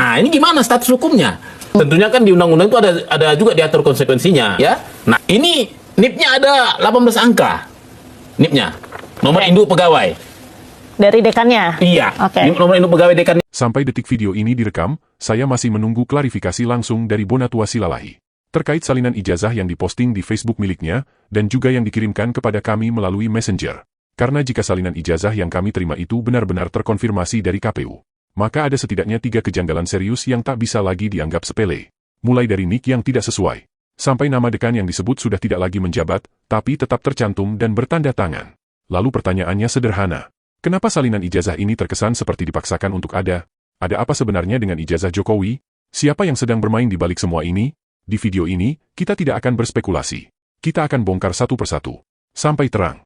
Nah, ini gimana status hukumnya? Tentunya kan di undang-undang itu ada juga diatur konsekuensinya, ya. Nah, ini NIP-nya ada 18 angka. NIP-nya. Nomor induk pegawai. Dari dekannya? Iya. Oke. Nomor induk pegawai dekan. Sampai detik video ini direkam, saya masih menunggu klarifikasi langsung dari Bonatua Silalahi terkait salinan ijazah yang diposting di Facebook miliknya dan juga yang dikirimkan kepada kami melalui Messenger. Karena jika salinan ijazah yang kami terima itu benar-benar terkonfirmasi dari KPU, maka ada setidaknya 3 kejanggalan serius yang tak bisa lagi dianggap sepele. Mulai dari nik yang tidak sesuai, sampai nama dekan yang disebut sudah tidak lagi menjabat, tapi tetap tercantum dan bertanda tangan. Lalu pertanyaannya sederhana. Kenapa salinan ijazah ini terkesan seperti dipaksakan untuk ada? Ada apa sebenarnya dengan ijazah Jokowi? Siapa yang sedang bermain di balik semua ini? Di video ini, kita tidak akan berspekulasi. Kita akan bongkar satu persatu. Sampai terang.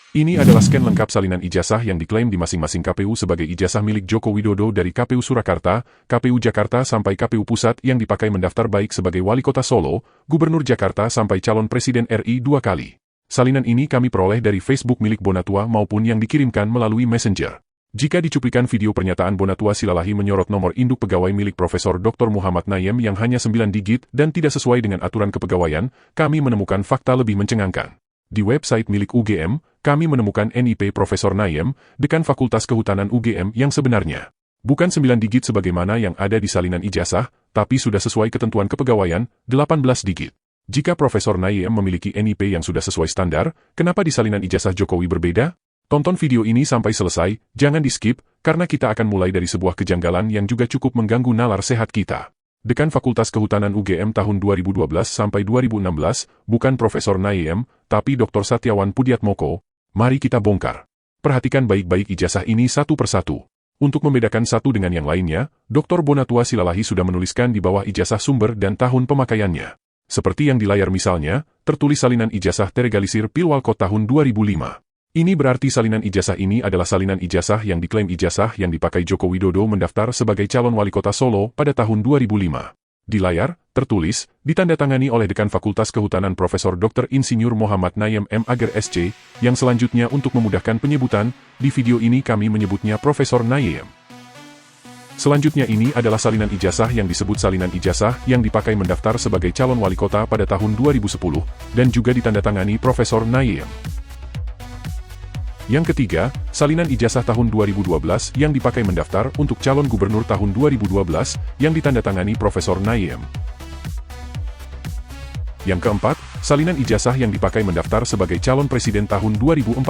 Ini adalah scan lengkap salinan ijazah yang diklaim di masing-masing KPU sebagai ijazah milik Joko Widodo dari KPU Surakarta, KPU Jakarta sampai KPU Pusat yang dipakai mendaftar baik sebagai Wali Kota Solo, Gubernur Jakarta sampai calon Presiden RI 2 kali. Salinan ini kami peroleh dari Facebook milik Bonatua maupun yang dikirimkan melalui Messenger. Jika dicuplikan video pernyataan Bonatua Silalahi menyorot nomor induk pegawai milik Profesor Dr. Muhammad Nayem yang hanya 9 digit dan tidak sesuai dengan aturan kepegawaian, kami menemukan fakta lebih mencengangkan. Di website milik UGM, kami menemukan NIP Profesor Nayem, Dekan Fakultas Kehutanan UGM yang sebenarnya. Bukan 9 digit sebagaimana yang ada di salinan ijazah, tapi sudah sesuai ketentuan kepegawaian, 18 digit. Jika Profesor Nayem memiliki NIP yang sudah sesuai standar, kenapa di salinan ijazah Jokowi berbeda? Tonton video ini sampai selesai, jangan di-skip, karena kita akan mulai dari sebuah kejanggalan yang juga cukup mengganggu nalar sehat kita. Dekan Fakultas Kehutanan UGM tahun 2012 sampai 2016, bukan Profesor Nayem, tapi Dr. Satyawan Pudiatmoko. Mari kita bongkar. Perhatikan baik-baik ijazah ini satu persatu. Untuk membedakan satu dengan yang lainnya, Dr. Bonatua Silalahi sudah menuliskan di bawah ijazah sumber dan tahun pemakaiannya. Seperti yang di layar misalnya, tertulis salinan ijazah Teregalisir Pilwalkot tahun 2005. Ini berarti salinan ijazah ini adalah salinan ijazah yang diklaim ijazah yang dipakai Joko Widodo mendaftar sebagai calon wali kota Solo pada tahun 2005. Di layar, tertulis, ditandatangani oleh Dekan Fakultas Kehutanan Profesor Dr. Insinyur Muhammad Nayem M. Agar SC, yang selanjutnya untuk memudahkan penyebutan, di video ini kami menyebutnya Profesor Nayem. Selanjutnya ini adalah salinan ijazah yang disebut salinan ijazah yang dipakai mendaftar sebagai calon wali kota pada tahun 2010, dan juga ditandatangani Profesor Nayem. Yang ketiga, salinan ijazah tahun 2012 yang dipakai mendaftar untuk calon gubernur tahun 2012 yang ditandatangani Profesor Nayem. Yang keempat, salinan ijazah yang dipakai mendaftar sebagai calon presiden tahun 2014.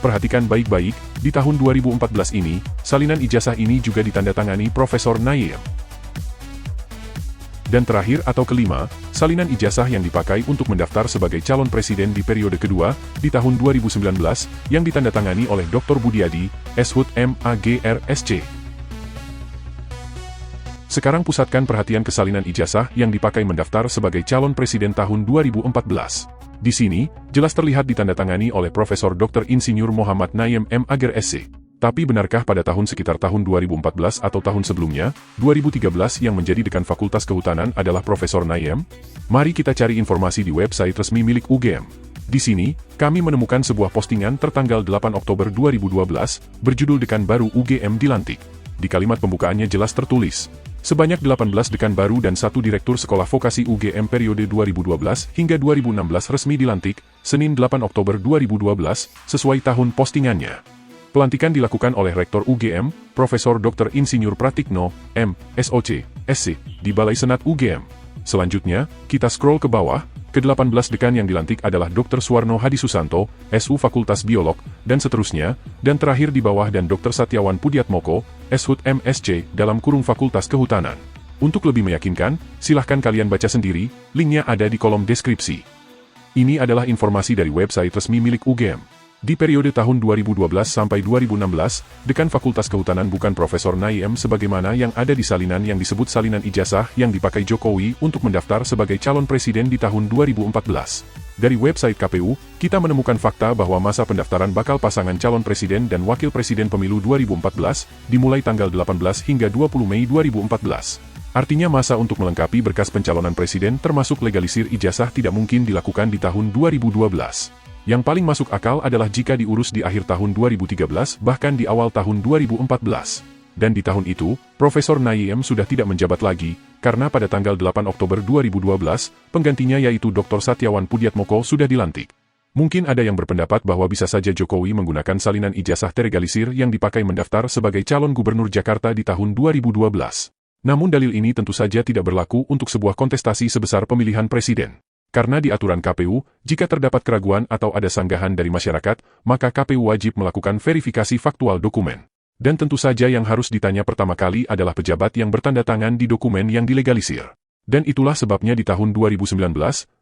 Perhatikan baik-baik, di tahun 2014 ini, salinan ijazah ini juga ditandatangani Profesor Nayem. Dan terakhir atau kelima, salinan ijazah yang dipakai untuk mendaftar sebagai calon presiden di periode kedua, di tahun 2019, yang ditandatangani oleh Dr. Budiadi, Shut M.Agr. SC. Sekarang pusatkan perhatian ke salinan ijazah yang dipakai mendaftar sebagai calon presiden tahun 2014. Di sini, jelas terlihat ditandatangani oleh Profesor Dr. Insinyur Muhammad Nayem M. Agar SC. Tapi benarkah pada sekitar tahun 2014 atau tahun sebelumnya, 2013 yang menjadi Dekan Fakultas Kehutanan adalah Profesor Nayem? Mari kita cari informasi di website resmi milik UGM. Di sini, kami menemukan sebuah postingan tertanggal 8 Oktober 2012, berjudul Dekan Baru UGM Dilantik. Di kalimat pembukaannya jelas tertulis, sebanyak 18 dekan baru dan 1 direktur sekolah vokasi UGM periode 2012 hingga 2016 resmi dilantik, Senin 8 Oktober 2012, sesuai tahun postingannya. Pelantikan dilakukan oleh Rektor UGM, Profesor Dr. Insinyur Pratikno, M. SOC, SC, di Balai Senat UGM. Selanjutnya, kita scroll ke bawah, ke-18 dekan yang dilantik adalah Dr. Suwarno Hadisusanto, SU Fakultas Biolog, dan seterusnya, dan terakhir di bawah dan Dr. Satyawan Pudiatmoko, Shut MSC, dalam kurung Fakultas Kehutanan. Untuk lebih meyakinkan, silahkan kalian baca sendiri, linknya ada di kolom deskripsi. Ini adalah informasi dari website resmi milik UGM. Di periode tahun 2012 sampai 2016, Dekan Fakultas Kehutanan bukan Profesor Nayem sebagaimana yang ada di salinan yang disebut salinan ijazah yang dipakai Jokowi untuk mendaftar sebagai calon presiden di tahun 2014. Dari website KPU, kita menemukan fakta bahwa masa pendaftaran bakal pasangan calon presiden dan wakil presiden pemilu 2014 dimulai tanggal 18 hingga 20 Mei 2014. Artinya masa untuk melengkapi berkas pencalonan presiden termasuk legalisir ijazah tidak mungkin dilakukan di tahun 2012. Yang paling masuk akal adalah jika diurus di akhir tahun 2013 bahkan di awal tahun 2014. Dan di tahun itu, Profesor Naiem sudah tidak menjabat lagi, karena pada tanggal 8 Oktober 2012, penggantinya yaitu Dr. Satyawan Pudiatmoko sudah dilantik. Mungkin ada yang berpendapat bahwa bisa saja Jokowi menggunakan salinan ijazah terlegalisir yang dipakai mendaftar sebagai calon gubernur Jakarta di tahun 2012. Namun dalil ini tentu saja tidak berlaku untuk sebuah kontestasi sebesar pemilihan presiden. Karena di aturan KPU, jika terdapat keraguan atau ada sanggahan dari masyarakat, maka KPU wajib melakukan verifikasi faktual dokumen. Dan tentu saja yang harus ditanya pertama kali adalah pejabat yang bertanda tangan di dokumen yang dilegalisir. Dan itulah sebabnya di tahun 2019,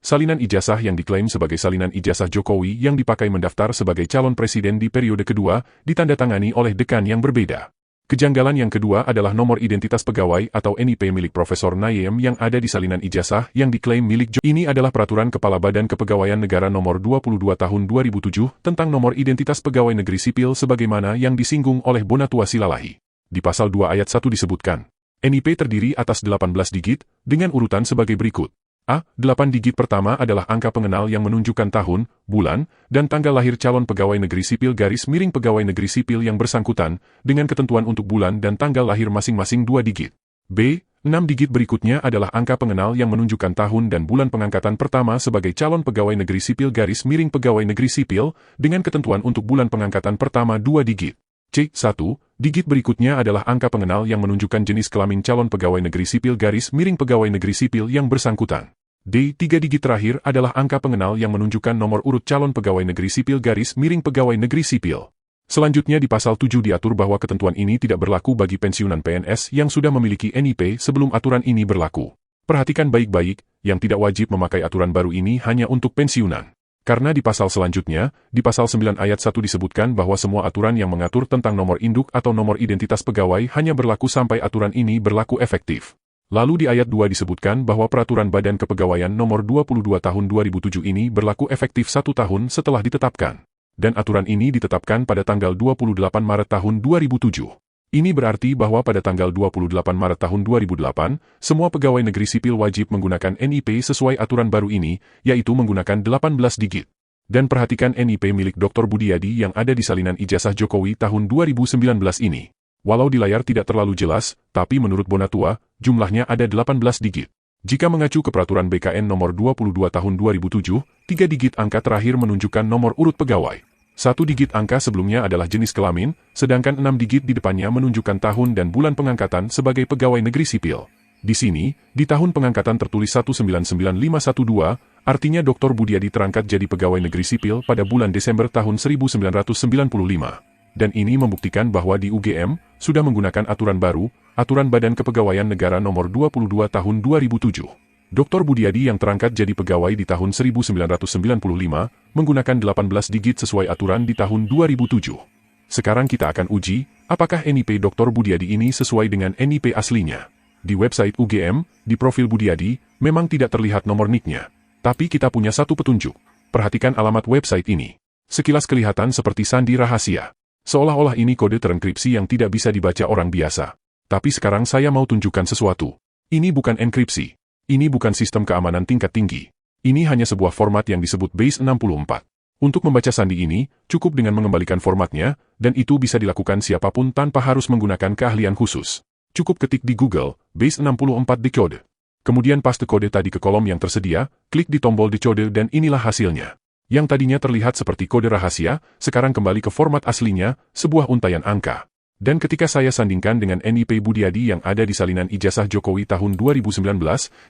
salinan ijazah yang diklaim sebagai salinan ijazah Jokowi yang dipakai mendaftar sebagai calon presiden di periode kedua, ditandatangani oleh dekan yang berbeda. Kejanggalan yang kedua adalah nomor identitas pegawai atau NIP milik Profesor Naiem yang ada di salinan ijazah yang diklaim milik Jokowi. Ini adalah Peraturan Kepala Badan Kepegawaian Negara Nomor 22 Tahun 2007 tentang nomor identitas pegawai negeri sipil sebagaimana yang disinggung oleh Bonatua Silalahi. Di pasal 2 ayat 1 disebutkan, NIP terdiri atas 18 digit, dengan urutan sebagai berikut. A. 8 digit pertama adalah angka pengenal yang menunjukkan tahun, bulan, dan tanggal lahir calon pegawai negeri sipil / pegawai negeri sipil yang bersangkutan, dengan ketentuan untuk bulan dan tanggal lahir masing-masing 2 digit. B. 6 digit berikutnya adalah angka pengenal yang menunjukkan tahun dan bulan pengangkatan pertama sebagai calon pegawai negeri sipil / pegawai negeri sipil, dengan ketentuan untuk bulan pengangkatan pertama 2 digit. C. 1 digit berikutnya adalah angka pengenal yang menunjukkan jenis kelamin calon pegawai negeri sipil / pegawai negeri sipil yang bersangkutan. D. 3 digit terakhir adalah angka pengenal yang menunjukkan nomor urut calon pegawai negeri sipil / pegawai negeri sipil. Selanjutnya di pasal 7 diatur bahwa ketentuan ini tidak berlaku bagi pensiunan PNS yang sudah memiliki NIP sebelum aturan ini berlaku. Perhatikan baik-baik, yang tidak wajib memakai aturan baru ini hanya untuk pensiunan. Karena di pasal selanjutnya, di pasal 9 ayat 1 disebutkan bahwa semua aturan yang mengatur tentang nomor induk atau nomor identitas pegawai hanya berlaku sampai aturan ini berlaku efektif. Lalu di ayat 2 disebutkan bahwa Peraturan Badan Kepegawaian Nomor 22 Tahun 2007 ini berlaku efektif 1 tahun setelah ditetapkan. Dan aturan ini ditetapkan pada tanggal 28 Maret tahun 2007. Ini berarti bahwa pada tanggal 28 Maret tahun 2008, semua pegawai negeri sipil wajib menggunakan NIP sesuai aturan baru ini, yaitu menggunakan 18 digit. Dan perhatikan NIP milik Dr. Budiadi yang ada di salinan ijazah Jokowi tahun 2019 ini. Walau di layar tidak terlalu jelas, tapi menurut Bonatua, jumlahnya ada 18 digit. Jika mengacu ke Peraturan BKN Nomor 22 Tahun 2007, 3 digit angka terakhir menunjukkan nomor urut pegawai. 1 digit angka sebelumnya adalah jenis kelamin, sedangkan 6 digit di depannya menunjukkan tahun dan bulan pengangkatan sebagai pegawai negeri sipil. Di sini, di tahun pengangkatan tertulis 1995512, artinya Dr. Budiadi terangkat jadi pegawai negeri sipil pada bulan Desember tahun 1995. Dan ini membuktikan bahwa di UGM, sudah menggunakan aturan baru, Aturan Badan Kepegawaian Negara Nomor 22 Tahun 2007. Dr. Budiadi yang terangkat jadi pegawai di tahun 1995, menggunakan 18 digit sesuai aturan di tahun 2007. Sekarang kita akan uji, apakah NIP Dr. Budiadi ini sesuai dengan NIP aslinya. Di website UGM, di profil Budiadi, memang tidak terlihat nomor NIK-nya. Tapi kita punya satu petunjuk. Perhatikan alamat website ini. Sekilas kelihatan seperti sandi rahasia. Seolah-olah ini kode terenkripsi yang tidak bisa dibaca orang biasa. Tapi sekarang saya mau tunjukkan sesuatu. Ini bukan enkripsi. Ini bukan sistem keamanan tingkat tinggi. Ini hanya sebuah format yang disebut base64. Untuk membaca sandi ini, cukup dengan mengembalikan formatnya, dan itu bisa dilakukan siapapun tanpa harus menggunakan keahlian khusus. Cukup ketik di Google, base64 decode. Kemudian paste kode tadi ke kolom yang tersedia, klik di tombol decode dan inilah hasilnya. Yang tadinya terlihat seperti kode rahasia, sekarang kembali ke format aslinya, sebuah untaian angka. Dan ketika saya sandingkan dengan NIP Budiadi yang ada di salinan ijazah Jokowi tahun 2019,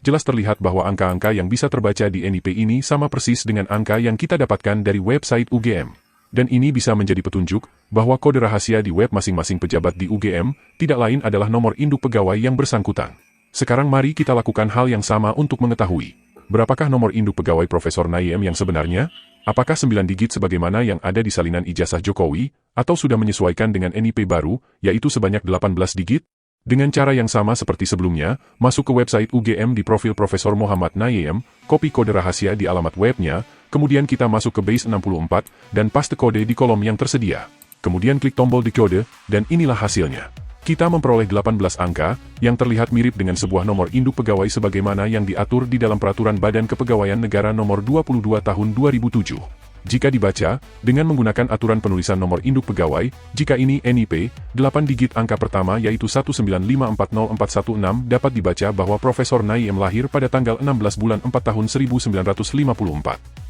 jelas terlihat bahwa angka-angka yang bisa terbaca di NIP ini sama persis dengan angka yang kita dapatkan dari website UGM. Dan ini bisa menjadi petunjuk bahwa kode rahasia di web masing-masing pejabat di UGM tidak lain adalah nomor induk pegawai yang bersangkutan. Sekarang mari kita lakukan hal yang sama untuk mengetahui. Berapakah nomor induk pegawai Profesor Naiem yang sebenarnya? Apakah 9 digit sebagaimana yang ada di salinan ijazah Jokowi, atau sudah menyesuaikan dengan NIP baru, yaitu sebanyak 18 digit? Dengan cara yang sama seperti sebelumnya, masuk ke website UGM di profil Profesor Muhammad Naiem, copy kode rahasia di alamat webnya, kemudian kita masuk ke base64, dan paste kode di kolom yang tersedia. Kemudian klik tombol decode, dan inilah hasilnya. Kita memperoleh 18 angka, yang terlihat mirip dengan sebuah nomor induk pegawai sebagaimana yang diatur di dalam Peraturan Badan Kepegawaian Negara Nomor 22 Tahun 2007. Jika dibaca, dengan menggunakan aturan penulisan nomor induk pegawai, jika ini NIP, 8 digit angka pertama yaitu 195404116 dapat dibaca bahwa Profesor Naiem lahir pada tanggal 16 bulan 4 tahun 1954.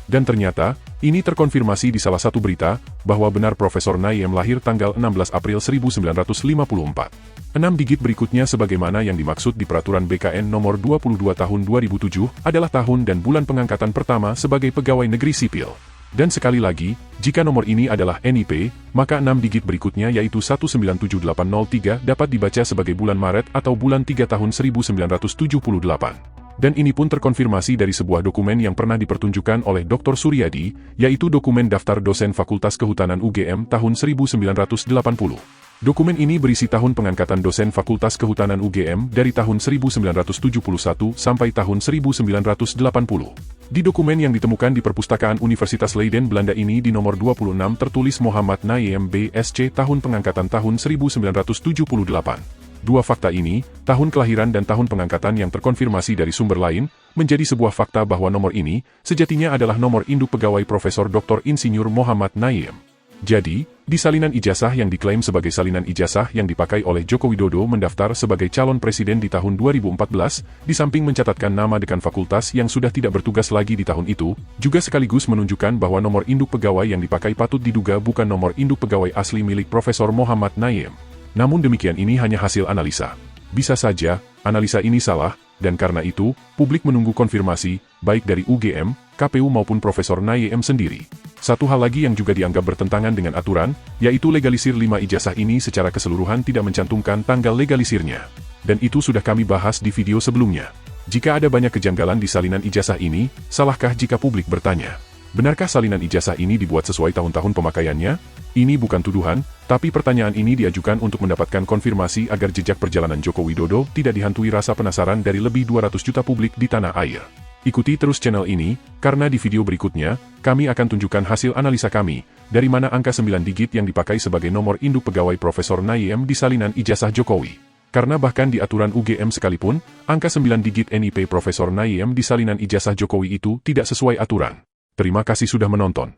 Dan ternyata, ini terkonfirmasi di salah satu berita, bahwa benar Profesor Naiem lahir tanggal 16 April 1954. 6 digit berikutnya sebagaimana yang dimaksud di Peraturan BKN Nomor 22 Tahun 2007 adalah tahun dan bulan pengangkatan pertama sebagai pegawai negeri sipil. Dan sekali lagi, jika nomor ini adalah NIP, maka 6 digit berikutnya yaitu 1978803 dapat dibaca sebagai bulan Maret atau bulan 3 tahun 1978. Dan ini pun terkonfirmasi dari sebuah dokumen yang pernah dipertunjukkan oleh Dr. Suryadi, yaitu dokumen daftar dosen Fakultas Kehutanan UGM tahun 1980. Dokumen ini berisi tahun pengangkatan dosen Fakultas Kehutanan UGM dari tahun 1971 sampai tahun 1980. Di dokumen yang ditemukan di Perpustakaan Universitas Leiden Belanda ini di nomor 26 tertulis Muhammad Naiem BSc tahun pengangkatan tahun 1978. Dua fakta ini, tahun kelahiran dan tahun pengangkatan yang terkonfirmasi dari sumber lain, menjadi sebuah fakta bahwa nomor ini, sejatinya adalah nomor induk pegawai Profesor Dr. Insinyur Muhammad Naiem. Jadi, di salinan ijazah yang diklaim sebagai salinan ijazah yang dipakai oleh Joko Widodo mendaftar sebagai calon presiden di tahun 2014, di samping mencatatkan nama dekan fakultas yang sudah tidak bertugas lagi di tahun itu, juga sekaligus menunjukkan bahwa nomor induk pegawai yang dipakai patut diduga bukan nomor induk pegawai asli milik Profesor Muhammad Naiem. Namun demikian ini hanya hasil analisa. Bisa saja, analisa ini salah, dan karena itu, publik menunggu konfirmasi, baik dari UGM, KPU maupun Profesor Naiem sendiri. Satu hal lagi yang juga dianggap bertentangan dengan aturan, yaitu legalisir 5 ijazah ini secara keseluruhan tidak mencantumkan tanggal legalisirnya. Dan itu sudah kami bahas di video sebelumnya. Jika ada banyak kejanggalan di salinan ijazah ini, salahkah jika publik bertanya? Benarkah salinan ijazah ini dibuat sesuai tahun-tahun pemakaiannya? Ini bukan tuduhan, tapi pertanyaan ini diajukan untuk mendapatkan konfirmasi agar jejak perjalanan Joko Widodo tidak dihantui rasa penasaran dari lebih 200 juta publik di tanah air. Ikuti terus channel ini, karena di video berikutnya, kami akan tunjukkan hasil analisa kami, dari mana angka 9 digit yang dipakai sebagai nomor induk pegawai Profesor Naiem di salinan ijazah Jokowi. Karena bahkan di aturan UGM sekalipun, angka 9 digit NIP Profesor Naiem di salinan ijazah Jokowi itu tidak sesuai aturan. Terima kasih sudah menonton.